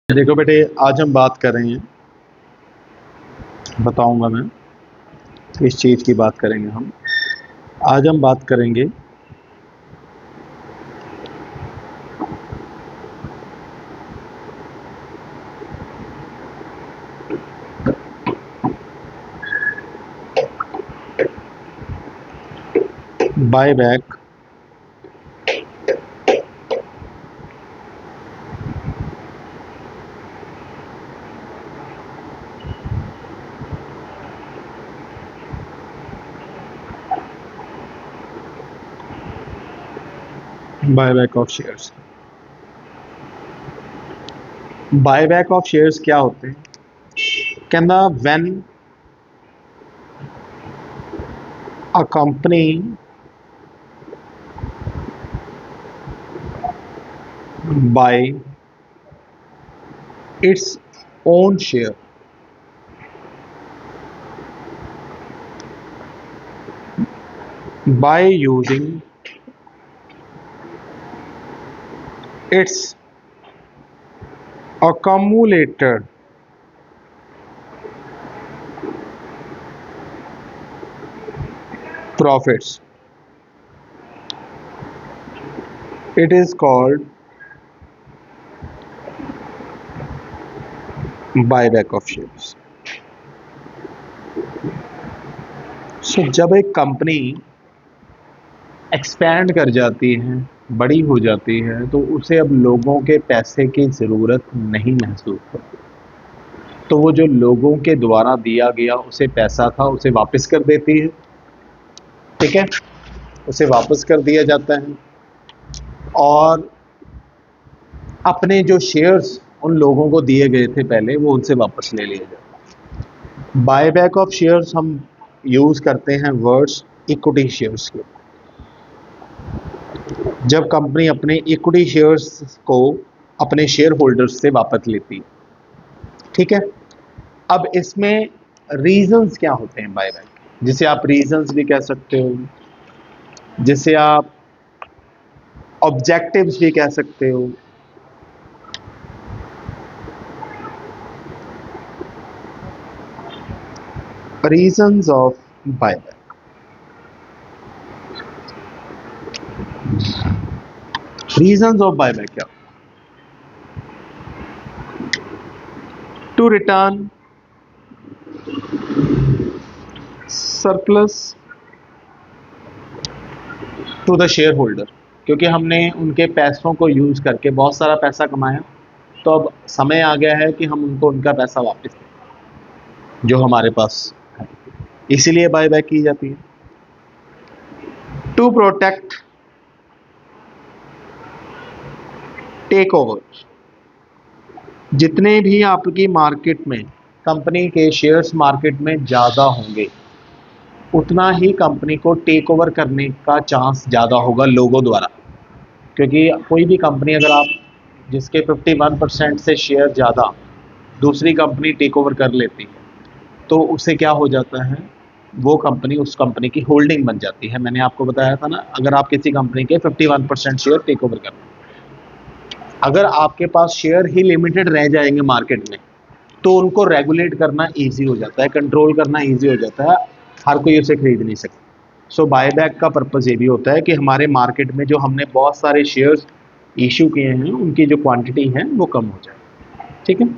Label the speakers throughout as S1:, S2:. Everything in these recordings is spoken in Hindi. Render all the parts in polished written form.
S1: देखो बेटे, आज हम बात कर रहे हैं, बताऊंगा मैं किस चीज़ की बात करेंगे हम। आज हम बात करेंगे buy back buyback of shares. Buyback of shares क्या होते हैं? कहना when a company by its own share by using its accumulated profits. It is called buyback of shares. So जब एक कंपनी एक्सपैंड कर जाती है, बड़ी हो जाती है, तो उसे अब लोगों के पैसे की ज़रूरत नहीं महसूस होती। तो वो जो लोगों के द्वारा दिया गया उसे पैसा था, उसे वापस कर देती है। ठीक है, उसे वापस कर दिया जाता है और अपने जो शेयर्स उन लोगों को दिए गए थे पहले, वो उनसे वापस ले लिया जाता है। बायबैक ऑफ शेयर्स हम यूज़ करते हैं वर्ड्स इक्विटी शेयर्स के। जब कंपनी अपने इक्विटी शेयर्स को अपने शेयर होल्डर्स से वापस लेती है। ठीक है, अब इसमें रीजंस क्या होते हैं बायबैक, जिसे आप रीजंस भी कह सकते हो, जिसे आप ऑब्जेक्टिव्स भी कह सकते हो। Reasons of buyback. Reasons of buyback क्या? To return surplus to the share holder, क्योंकि हमने उनके पैसों को यूज करके बहुत सारा पैसा कमाया, तो अब समय आ गया है कि हम उनको उनका पैसा वापस दें जो हमारे पास है। इसीलिए बायबैक की जाती है। To protect take over. जितने भी आपकी मार्केट में कंपनी के शेयर्स मार्केट में ज़्यादा होंगे, उतना ही कंपनी को टेक ओवर करने का चांस ज़्यादा होगा लोगों द्वारा। क्योंकि कोई भी कंपनी अगर आप जिसके 51% से शेयर ज़्यादा दूसरी कंपनी टेक ओवर कर लेती है, तो उससे क्या हो जाता है, वो कंपनी उस कंपनी की होल्डिंग बन जाती है। मैंने आपको बताया था ना, अगर आप किसी कंपनी के 51% शेयर टेक ओवर कर, अगर आपके पास शेयर ही लिमिटेड रह जाएंगे मार्केट में, तो उनको रेगुलेट करना इजी हो जाता है, कंट्रोल करना इजी हो जाता है, हर कोई उसे खरीद नहीं सकता। सो बायबैक का पर्पज़ ये भी होता है कि हमारे मार्केट में जो हमने बहुत सारे शेयर्स इशू किए हैं, उनकी जो क्वांटिटी है वो कम हो जाए। ठीक है,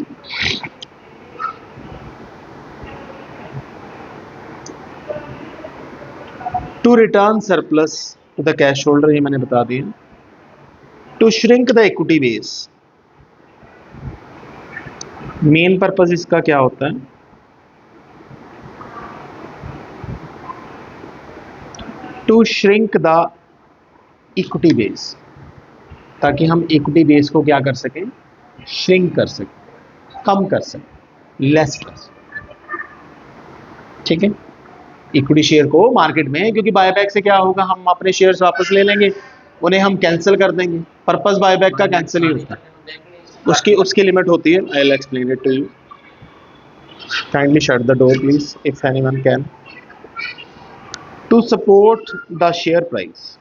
S1: to return surplus to the cash holder, ये मैंने बता दिया। To shrink the equity base, main purpose इसका क्या होता है? To shrink the equity base, ताकि हम इक्विटी बेस को क्या कर सकें, श्रिंक कर सकें, कम कर सकें, लेस कर सकें। ठीक है, इक्विटी शेयर को मार्केट में, क्योंकि बायबैक से क्या होगा, हम अपने शेयर्स वापस ले लेंगे, उन्हें हम कैंसिल कर देंगे। पर्पस बायबैक का कैंसिल ही होता है, उसकी उसकी लिमिट होती है। I will explain it to you. Kindly shut the door please if anyone can. To support the share price,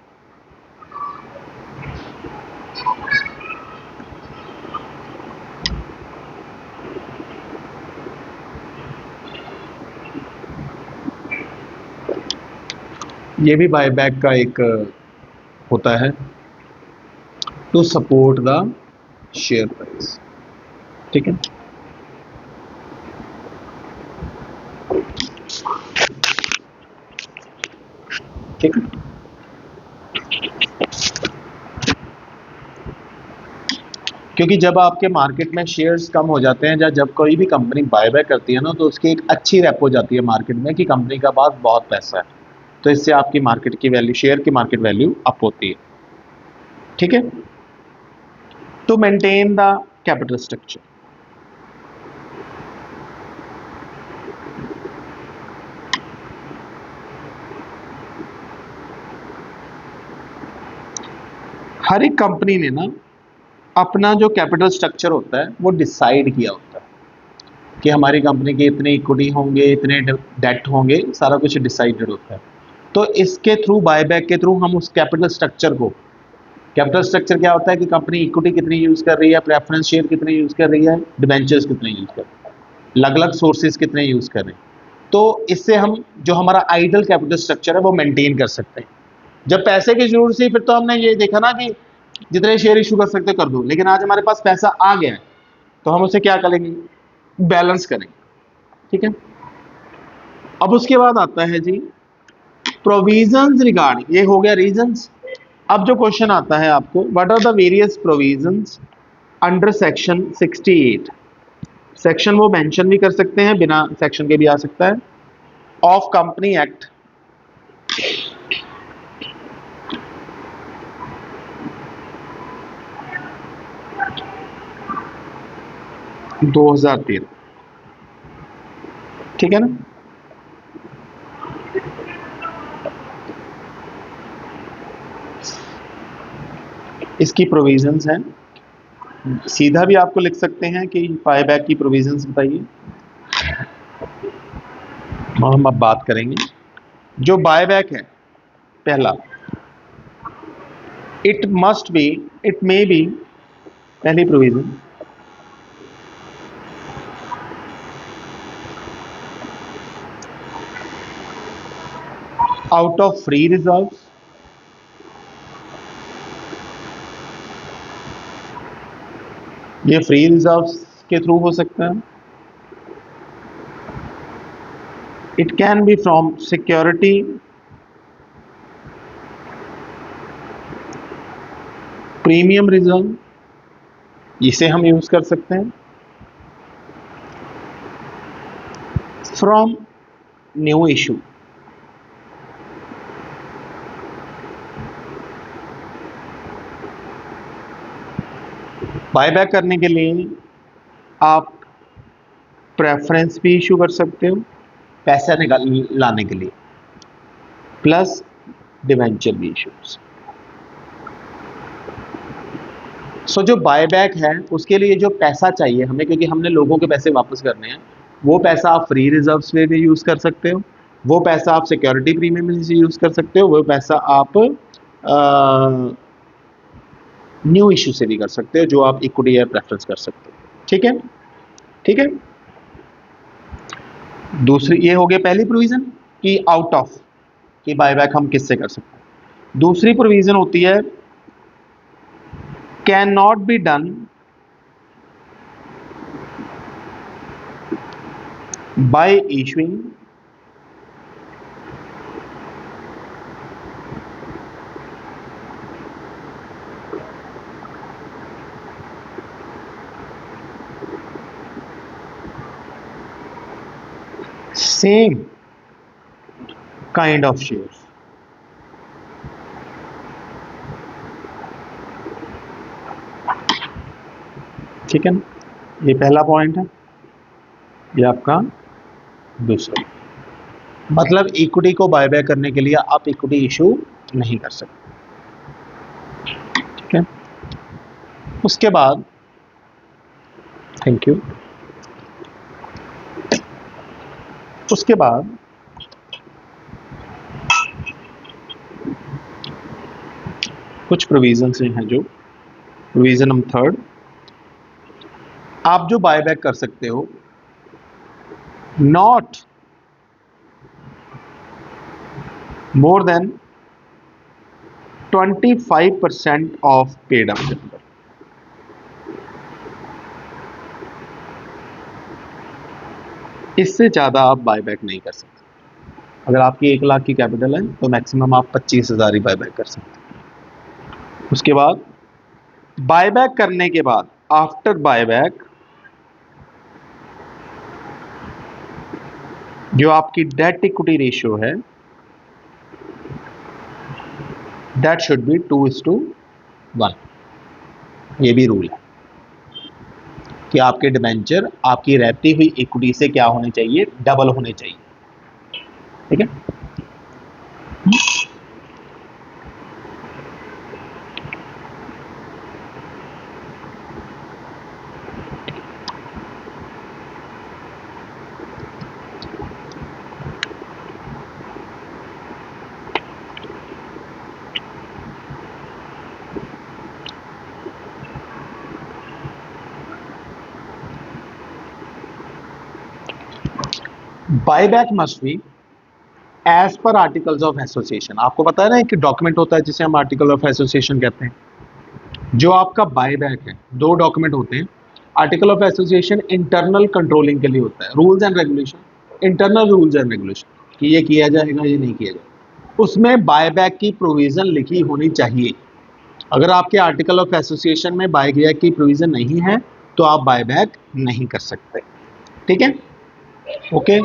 S1: ये भी बायबैक का एक होता है, to support the share price. ठीक है, ठीक है। क्योंकि जब आपके मार्केट में शेयर्स कम हो जाते हैं या जब कोई भी कंपनी बायबैक करती है ना, तो उसकी एक अच्छी रेप हो जाती है मार्केट में कि कंपनी का पास बहुत पैसा है, तो इससे आपकी मार्केट की वैल्यू, शेयर की मार्केट वैल्यू अप होती है। ठीक है, to maintain the capital structure. हर एक कंपनी ने ना अपना जो कैपिटल स्ट्रक्चर होता है वो डिसाइड किया होता है कि हमारी कंपनी के इतने इक्विटी होंगे, इतने डेट होंगे, सारा कुछ डिसाइडेड होता है। तो इसके थ्रू, बायबैक के थ्रू, हम उस कैपिटल स्ट्रक्चर को, कैपिटल स्ट्रक्चर क्या होता है कि कंपनी इक्विटी कितनी यूज कर रही है, प्रेफरेंस शेयर कितने यूज कर रही है, डिबेंचर्स कितने यूज कर रही है, अलग अलग सोर्सेज कितने यूज कर रहे हैं। तो इससे हम जो हमारा आइडल कैपिटल स्ट्रक्चर है वो मेंटेन कर सकते हैं। जब पैसे की जरूरत थी फिर तो हमने ये देखा ना कि जितने शेयर इशू कर सकते कर दो, लेकिन आज हमारे पास पैसा आ गया है तो हम उसे क्या करेंगे, बैलेंस करेंगे। ठीक है, अब उसके बाद आता है जी प्रोविजंस रिगार्डिंग, ये हो गया रीजंस। अब जो क्वेश्चन आता है आपको, what are the various provisions under section 68। Section वो मेंशन भी कर सकते हैं, बिना सेक्शन के भी आ सकता है, ऑफ कंपनी एक्ट 2013। ठीक है ना, इसकी प्रोविजंस हैं। सीधा भी आपको लिख सकते हैं कि बायबैक की प्रोविजंस बताइए, और हम अब बात करेंगे जो बायबैक है। पहला, it must be, it may be, पहली provision, out of free reserve, ये फ्री रिजर्व के थ्रू हो सकता है। It can be from security, premium reserve, इसे हम यूज कर सकते हैं। फ्रॉम न्यू इशू, बायबैक करने के लिए आप प्रेफरेंस भी इशू कर सकते हो पैसा निकाल लाने के लिए, प्लस डिवेंचर भी इशूज। सो जो बायबैक है उसके लिए जो पैसा चाहिए हमें, क्योंकि हमने लोगों के पैसे वापस करने हैं, वो पैसा आप फ्री रिजर्व्स में भी यूज कर सकते हो, वो पैसा आप सिक्योरिटी प्रीमियम में भी यूज कर सकते हो, वो पैसा आप न्यू इशू से भी कर सकते हो, जो आप इक्विटी या प्रेफरेंस कर सकते हो। ठीक है, ठीक है। दूसरी, ये हो गया पहली प्रोविजन कि आउट ऑफ, कि बायबैक हम किससे कर सकते हैं। दूसरी प्रोविजन होती है can not be done by issuing same kind of shares। ठीक है ना, ये पहला पॉइंट है, ये आपका दूसरा। मतलब इक्विटी को बायबैक करने के लिए आप इक्विटी इशू नहीं कर सकते। ठीक है, उसके बाद, थैंक यू, उसके बाद कुछ प्रोविजन हैं, जो प्रोविजन नंबर थर्ड, आप जो बायबैक कर सकते हो not more than 25% of paid up capital. इससे ज़्यादा आप बायबैक नहीं कर सकते। अगर आपकी 1 लाख की कैपिटल है तो मैक्सिमम आप 25,000 ही बायबैक कर सकते हैं। उसके बाद बायबैक करने के बाद आफ्टर बायबैक जो आपकी डेट इक्विटी रेशियो है दैट शुड बी 2:1। ये भी रूल है कि आपके डिबेंचर आपकी रहती हुई इक्विटी से क्या होने चाहिए, डबल होने चाहिए। ठीक है। Buyback must be as per articles of association. आपको पता है ना एक डॉक्यूमेंट होता है जिसे हम आर्टिकल ऑफ एसोसिएशन कहते हैं। जो आपका बायबैक है, 2 डॉक्यूमेंट होते हैं। Article of association internal controlling के लिए होता है, rules and regulation, internal rules and regulation कि ये किया जाएगा ये नहीं किया जाएगा। उसमें बायबैक की प्रोविजन लिखी होनी चाहिए। अगर आपके आर्टिकल ऑफ एसोसिएशन में बायबैक की प्रोविजन नहीं है तो आप बायबैक नहीं कर सकते। ठीक है, ओके।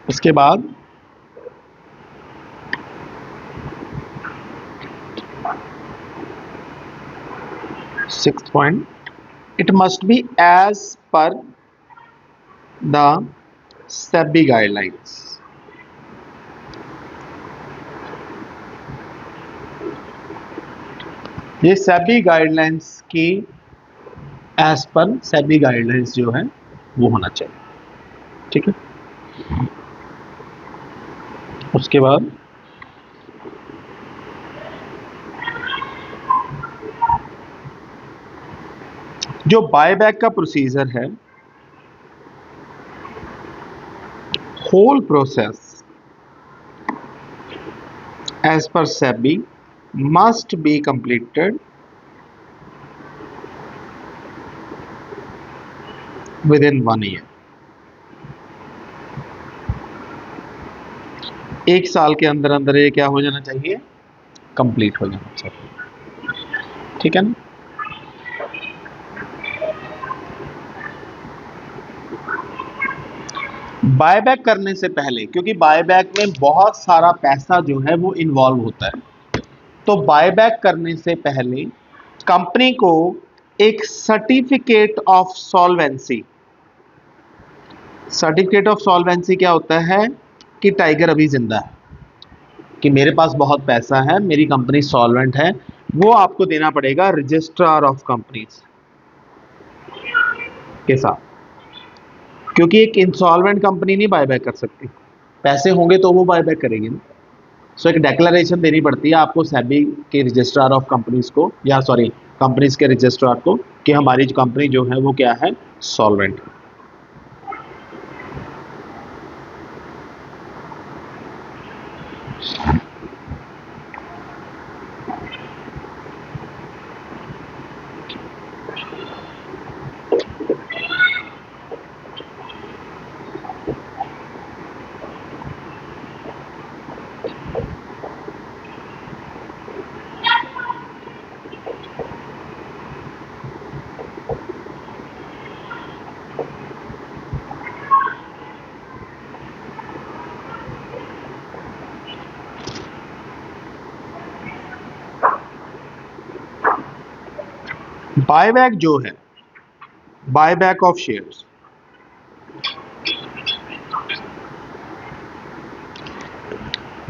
S1: उसके बाद sixth point, it must be as per the SEBI guidelines. ये सेबी गाइडलाइंस की एज पर सेबी गाइडलाइंस जो है वो होना चाहिए। ठीक है। उसके बाद जो बायबैक का प्रोसीजर है, whole process as per SEBI must be completed within 1 year. 1 साल के अंदर अंदर ये क्या हो जाना चाहिए, कंप्लीट हो जाना चाहिए। ठीक है ना। बायबैक करने से पहले, क्योंकि बायबैक में बहुत सारा पैसा जो है वो इन्वॉल्व होता है, तो बायबैक करने से पहले कंपनी को एक certificate of solvency, certificate of solvency क्या होता है कि टाइगर अभी जिंदा है, कि मेरे पास बहुत पैसा है, मेरी कंपनी सॉल्वेंट है, वो आपको देना पड़ेगा रजिस्ट्रार ऑफ कंपनीज के साथ। क्योंकि एक इंसॉल्वेंट कंपनी नहीं बायबैक कर सकती, पैसे होंगे तो वो बायबैक करेगी ना। सो एक डेक्लेरेशन देनी पड़ती है आपको सेबी के रजिस्ट्रार ऑफ कंपनीज को, या सॉरी कंपनीज के रजिस्ट्रार को, कि हमारी जो कंपनी जो है वो क्या है, सॉल्वेंट। बायबैक जो है, buyback of shares,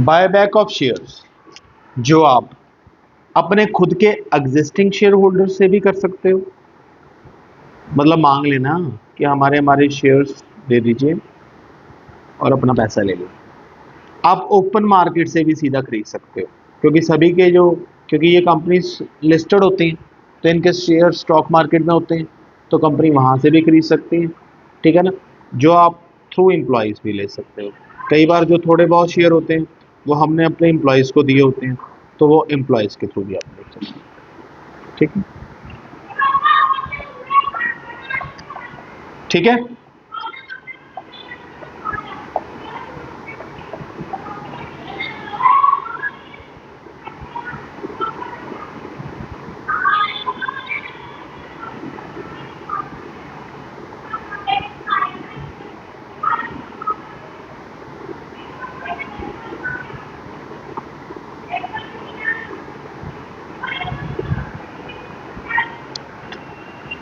S1: buyback of shares जो आप अपने खुद के एग्जिस्टिंग शेयर होल्डर से भी कर सकते हो। मतलब मांग लेना कि हमारे हमारे शेयर्स दे दीजिए और अपना पैसा ले लो। आप ओपन मार्केट से भी सीधा खरीद सकते हो, क्योंकि सभी के जो, क्योंकि ये कंपनीज लिस्टेड होती हैं तो इनके शेयर स्टॉक मार्केट में होते हैं, तो कंपनी वहाँ से भी खरीद सकती है। ठीक है ना। जो आप थ्रू एम्प्लॉयज़ भी ले सकते हो। कई बार जो थोड़े बहुत शेयर होते हैं वो हमने अपने एम्प्लॉयज़ को दिए होते हैं, तो वो एम्प्लॉयज़ के थ्रू भी आप देख सकते हैं। ठीक है, ठीक है।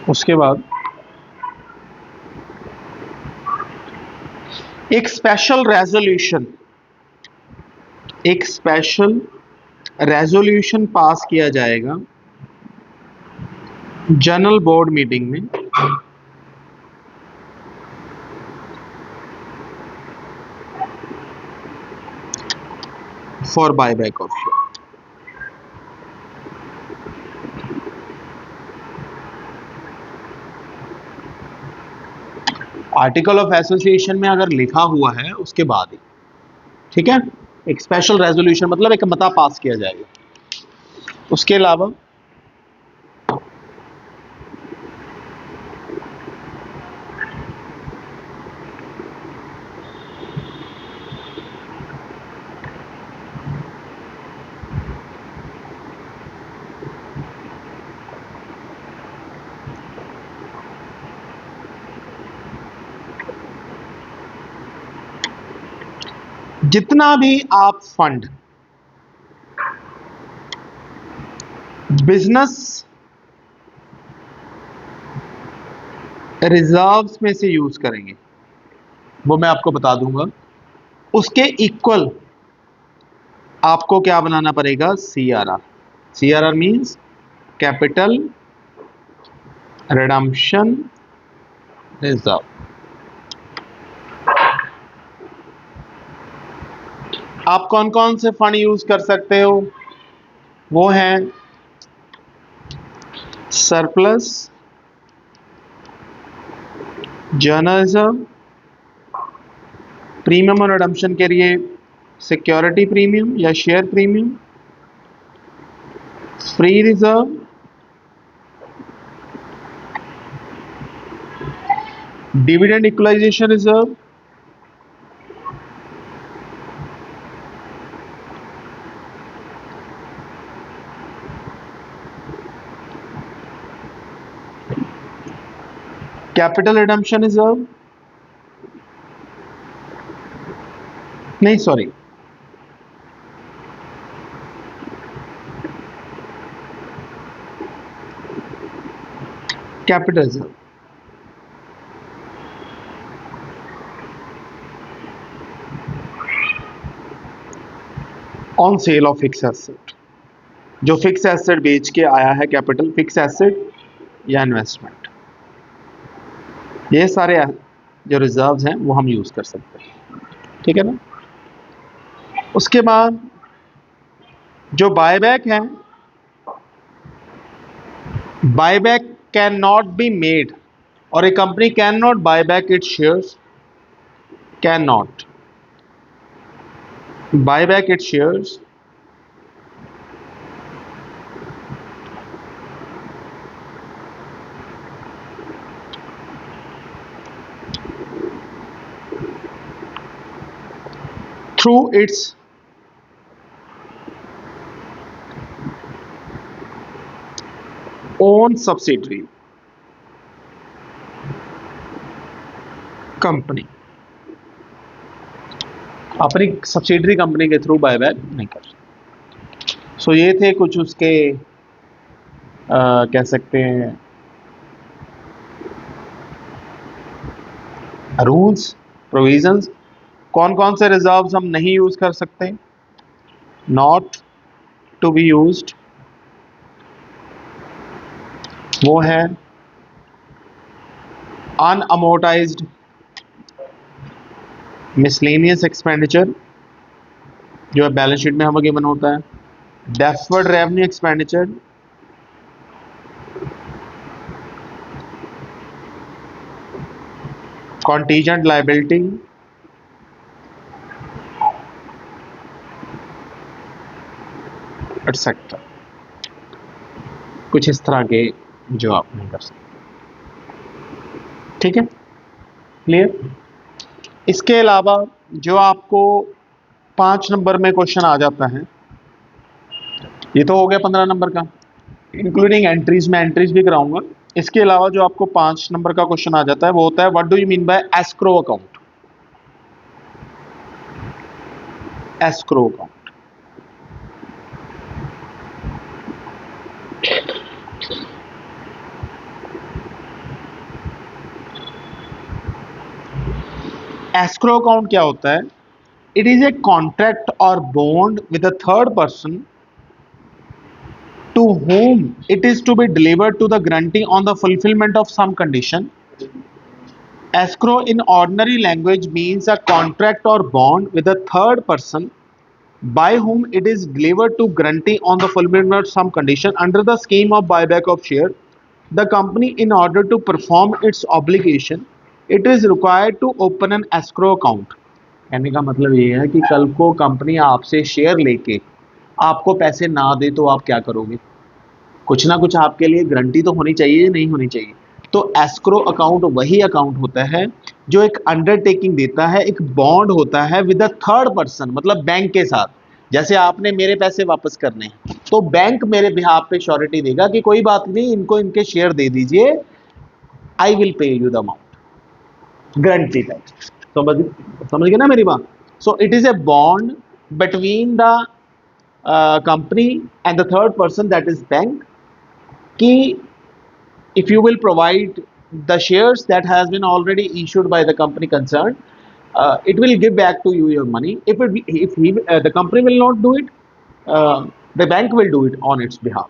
S1: उसके बाद एक स्पेशल रेजोल्यूशन पास किया जाएगा जनरल बोर्ड मीटिंग में, for buyback of share. Article of association में अगर लिखा हुआ है उसके बाद ही, ठीक है। एक स्पेशल रेजोल्यूशन मतलब एक मता पास किया जाएगा। उसके अलावा जितना भी आप फंड बिजनेस रिजर्व्स में से यूज करेंगे, वो मैं आपको बता दूंगा, उसके इक्वल आपको क्या बनाना पड़ेगा, CRR. CRR means capital redemption reserve. आप कौन कौन से फंड यूज कर सकते हो, वो हैं सरप्लस, जर्नल रिजर्व, प्रीमियम और रिडम्पशन के लिए सिक्योरिटी प्रीमियम या share premium, free reserve, dividend equalisation reserve, capital redemption reserve, नहीं sorry, capital reserve, on sale of fix asset, जो फिक्स एसेट बेच के आया है, कैपिटल फिक्स एसेट या इन्वेस्टमेंट, ये सारे जो रिजर्व्स हैं वो हम यूज कर सकते हैं। ठीक है ना। उसके बाद जो बायबैक है, buyback can not be made, और a company can not buy back its shares, can not buy back its shares through its own subsidiary company, अपनी सब्सिडरी कंपनी के थ्रू बायबैक नहीं कर सकते। सो ये थे कुछ उसके कह सकते हैं रूल्स, प्रोविजंस। कौन कौन से रिजर्व्स हम नहीं यूज कर सकते, नॉट टू बी यूज्ड, वो है अनअमोर्टाइज्ड मिसलेनियस एक्सपेंडिचर, जो है बैलेंस शीट में हमें गिवन होता है, deferred revenue expenditure, contingent liability, etcetera, कुछ इस तरह के जो आप नहीं कर सकते। ठीक है, क्लियर। इसके अलावा जो आपको 5 नंबर में क्वेश्चन आ जाता है, ये तो हो गया 15 नंबर का, इंक्लूडिंग एंट्रीज, में एंट्रीज भी कराऊंगा। इसके अलावा जो आपको 5 नंबर का क्वेश्चन आ जाता है वो होता है what do you mean by escrow account. Escrow account, escrow account क्या होता है? इट इज ए कॉन्ट्रैक्ट और bond with a third person to whom it is to be delivered to the grantee on the fulfillment of some condition. Escrow in ordinary language means a contract or bond with a third person by whom it is delivered to grantee on the fulfillment of some condition under the scheme of buyback of share. The company, in order to perform its obligation, it is required to open an escrow account. कहने का मतलब ये है कि कल को कंपनी आपसे शेयर लेके आपको पैसे ना दे तो आप क्या करोगे? कुछ ना कुछ आपके लिए गारंटी तो होनी चाहिए या नहीं होनी चाहिए। तो एस्क्रो अकाउंट वही अकाउंट होता है जो एक अंडरटेकिंग देता है, एक बॉन्ड होता है विद अ थर्ड पर्सन, मतलब बैंक के साथ। जैसे आपने मेरे पैसे वापस करने हैं तो बैंक मेरे बिहाफ पे श्योरिटी देगा कि कोई बात नहीं, इनको इनके शेयर दे दीजिए, I will pay you the amount, guarantee type. समझ गए ना मेरी बात? So it is a bond between the company and the third person, that is bank, कि if you will provide the shares that has been already issued by the company concerned, it will give back to you your money. The company will not do it, the bank will do it on its behalf.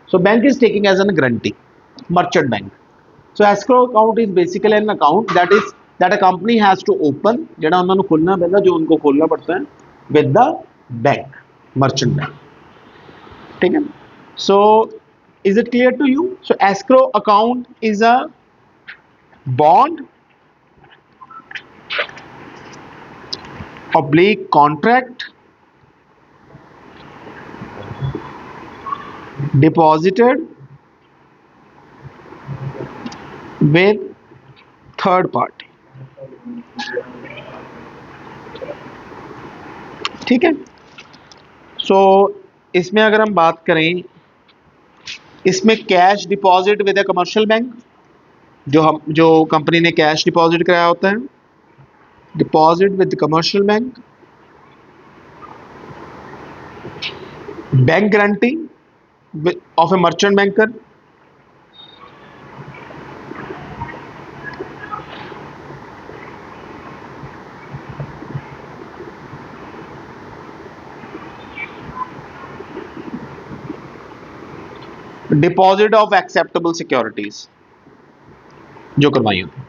S1: So bank is taking as a guarantee, merchant bank. So escrow account is basically an account that a company has to open, जेड़ा उन्होंने खोलना पड़ता, जो उनको खोलना पड़ता है with the bank, merchant bank. ठीक है? So is it clear to you? So escrow account is a bond oblique contract deposited with third party. ठीक है? सो इसमें अगर हम बात करें, इसमें cash deposit with A commercial bank, जो कंपनी ने कैश डिपॉजिट कराया होता है, deposit with commercial bank, bank guarantee of A merchant banker, deposit of acceptable securities जो करवाई होती।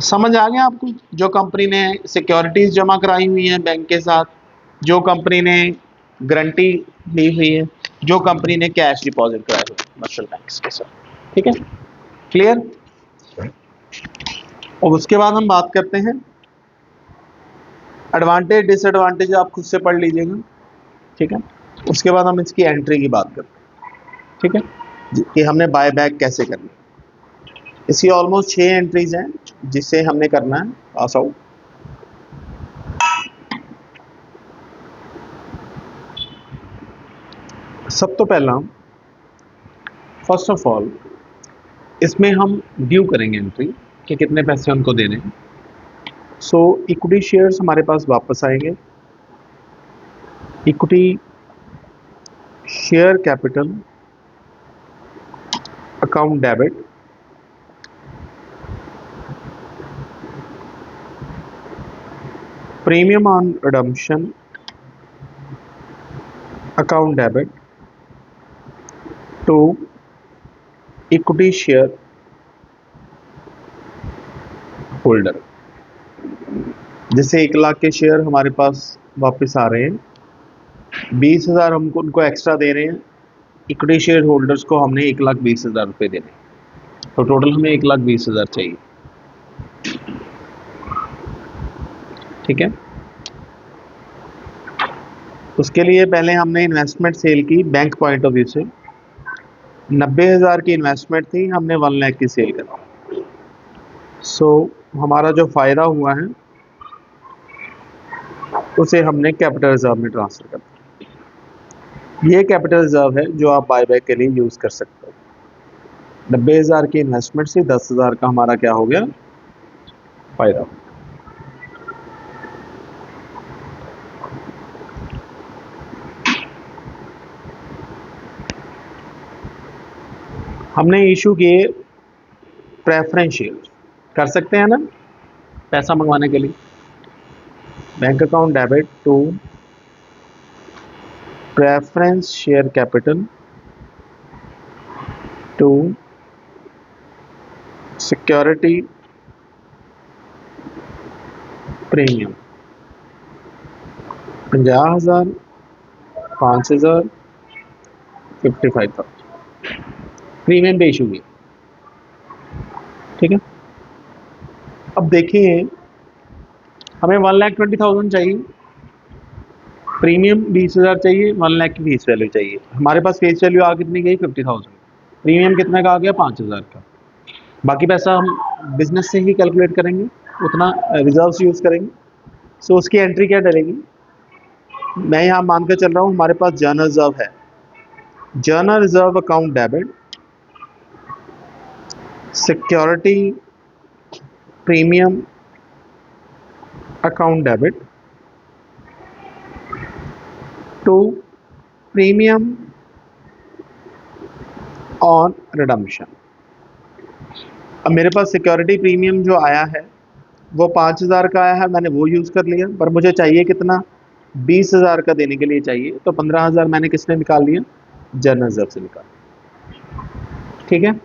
S1: समझ आ गया आपको? जो कंपनी ने सिक्योरिटीज जमा कराई हुई हैं बैंक के साथ, जो कंपनी ने गारंटी ली हुई है, जो कंपनी ने कैश डिपॉजिट कराया हुआ है कमर्शियल बैंक्स के साथ। ठीक है, क्लियर? और उसके बाद हम बात करते हैं एडवांटेज डिसएडवांटेज, आप खुद से पढ़ लीजिएगा। ठीक है, उसके बाद हम इसकी एंट्री की बात करते हैं। ठीक है, कि हमने बाय बैक कैसे करनी। इसकी ऑलमोस्ट 6 एंट्रीज हैं जिससे हमने करना है पास आउट। सब तो पहला, फर्स्ट ऑफ ऑल, इसमें हम ड्यू करेंगे एंट्री कि कितने पैसे उनको देने हैं। सो इक्विटी शेयर्स हमारे पास वापस आएंगे, equity share capital account debit, premium on redemption account debit to equity share holder. जैसे 1 लाख के शेयर हमारे पास वापस आ रहे हैं, 20,000 हमको उनको एक्स्ट्रा दे रहे हैं, इक्विटी शेयर होल्डर्स को हमने 1,20,000 रुपये देने, तो टोटल हमें 1,20,000 चाहिए। ठीक है, उसके लिए पहले हमने इन्वेस्टमेंट सेल की बैंक पॉइंट ऑफ व्यू से। 90,000 की इन्वेस्टमेंट थी, हमने 1 लाख की सेल करी। सो हमारा जो फ़ायदा हुआ है उसे हमने कैपिटल रिजर्व में ट्रांसफ़र कर दिया। ये कैपिटल रिजर्व है जो आप बायबैक के लिए यूज़ कर सकते हो। 90,000 की इन्वेस्टमेंट से 10,000 का हमारा क्या हो गया, फ़ायदा। हमने इशू किए प्रेफरेंस शेयर, कर सकते हैं ना पैसा मंगवाने के लिए। Bank account debit to preference share capital to security premium 50,000, 5,000, 55,000 premium पे इशू किया। ठीक है, अब देखिए हमें 1,20,000 चाहिए, प्रीमियम 20,000 चाहिए, 1 लाख की फेस वैल्यू चाहिए। हमारे पास फेस वैल्यू आ कितनी गई, 50,000। प्रीमियम कितने का आ गया, 5,000 का। बाकी पैसा हम बिजनेस से ही कैलकुलेट करेंगे, उतना रिजर्व्स यूज़ करेंगे। सो उसकी एंट्री क्या डलेगी, मैं यहाँ मान के चल रहा हूँ हमारे पास जर्नल रिजर्व है। General reserve account debit security premium account debit to premium on redemption. अब मेरे पास सिक्योरिटी प्रीमियम जो आया है वो 5,000 का आया है, मैंने वो यूज़ कर लिया। पर मुझे चाहिए कितना, 20,000 का देने के लिए चाहिए, तो 15,000 मैंने किसने निकाल लिया, जर्नल रिजर्व से निकाल। ठीक है,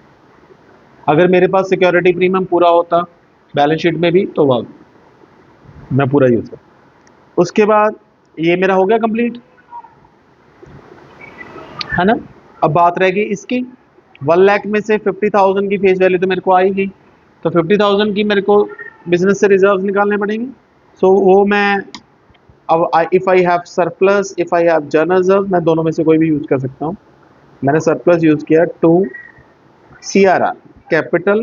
S1: अगर मेरे पास सिक्योरिटी प्रीमियम पूरा होता बैलेंस शीट में भी तो वह मैं पूरा यूज़ कर। उसके बाद ये मेरा हो गया कंप्लीट, है ना। अब बात रहेगी इसकी, 1 लाख में से 50,000 की फेस वैल्यू तो मेरे को आई गई, तो 50,000 की मेरे को बिजनेस से रिजर्व निकालने पड़ेंगे। सो वो मैं अब if I have surplus, if I have journal reserve, मैं दोनों में से कोई भी यूज़ कर सकता हूँ। मैंने सरप्लस यूज़ किया to CRR capital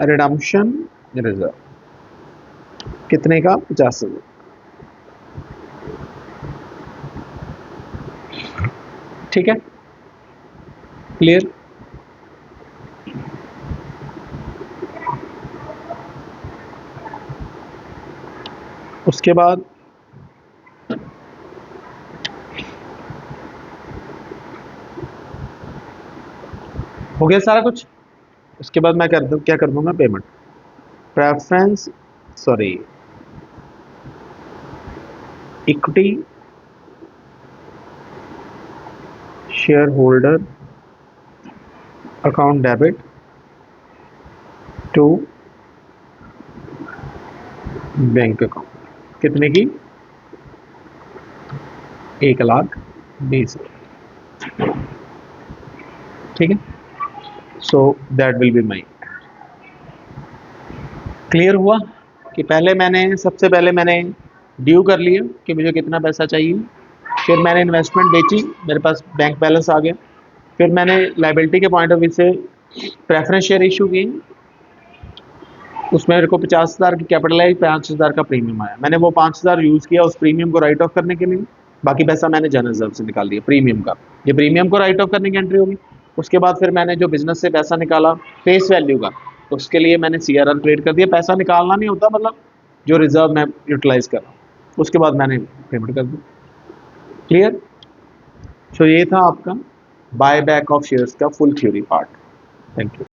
S1: redemption reserve, कितने का, 50,000। ठीक है, क्लियर। उसके बाद हो गया सारा कुछ। उसके बाद मैं क्या कर दूंगा, payment preference sorry equity share holder account debit to bank account, कितने की, 1,20,000। ठीक है, so that will be my. Clear हुआ कि सबसे पहले मैंने ड्यू कर लिया कि मुझे कितना पैसा चाहिए, फिर मैंने इन्वेस्टमेंट बेची, मेरे पास बैंक बैलेंस आ गया, फिर मैंने लाइबिलिटी के पॉइंट ऑफ व्यू से प्रेफरेंस शेयर इशू की, उसमें मेरे को 50,000 की कैपिटल आई, 5,000 का प्रीमियम आया। मैंने वो 5,000 यूज़ किया उस प्रीमियम को राइट ऑफ करने के लिए, बाकी पैसा मैंने जर्नल रिजर्व से निकाल दिया प्रीमियम का। ये प्रीमियम को राइट ऑफ करने की एंट्री होगी। उसके बाद फिर मैंने जो बिजनेस से पैसा निकाला फेस वैल्यू का, उसके लिए मैंने CRR क्रिएट कर दिया। पैसा निकालना नहीं होता, मतलब जो रिजर्व मैं यूटिलाइज कर रहा हूँ, उसके बाद मैंने पेमेंट कर दी। क्लियर। सो ये था आपका बाय बैक ऑफ शेयर्स का full theory part. Thank you.